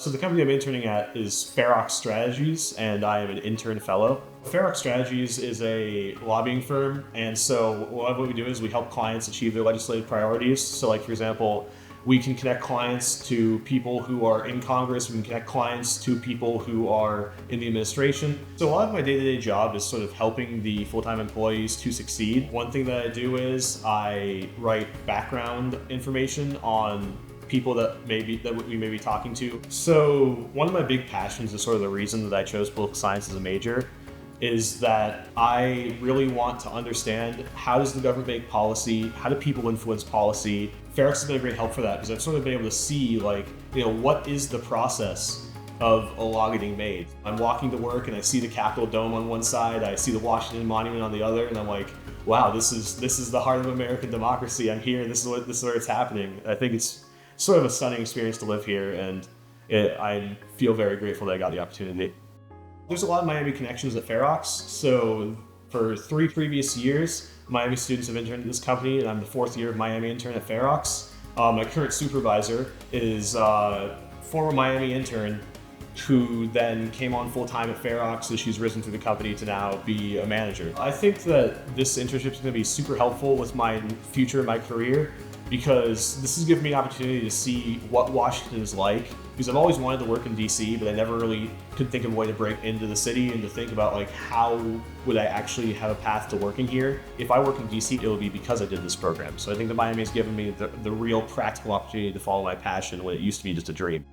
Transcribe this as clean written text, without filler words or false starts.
So the company I'm interning at is Ferox Strategies, and I am an intern fellow. Ferox Strategies is a lobbying firm, and so what we do is we help clients achieve their legislative priorities. So like, for example, we can connect clients to people who are in Congress, we can connect clients to people who are in the administration. So a lot of my day-to-day job is sort of helping the full-time employees to succeed. One thing that I do is I write background information on people that we may be talking to. So one of my big passions is sort of the reason that I chose political science as a major is that I really want to understand how does the government make policy, how do people influence policy. Ferox has been a great help for that because I've sort of been able to see what is the process of a law getting made. I'm walking to work and I see the Capitol Dome on one side, I see the Washington Monument on the other, and I'm like, wow, this is the heart of American democracy. I'm here, this is where it's happening. I think it's sort of a stunning experience to live here, and I feel very grateful that I got the opportunity. There's a lot of Miami connections at Ferox. So for 3 previous years, Miami students have interned at this company, and I'm the 4th year of Miami intern at Ferox. My current supervisor is a former Miami intern who then came on full-time at Ferox, so she's risen through the company to now be a manager. I think that this internship is going to be super helpful with my future in my career, because this has given me an opportunity to see what Washington is like, because I've always wanted to work in DC, but I never really could think of a way to break into the city and to think about how would I actually have a path to working here. If I work in DC, it will be because I did this program. So I think that Miami has given me the real practical opportunity to follow my passion when it used to be just a dream.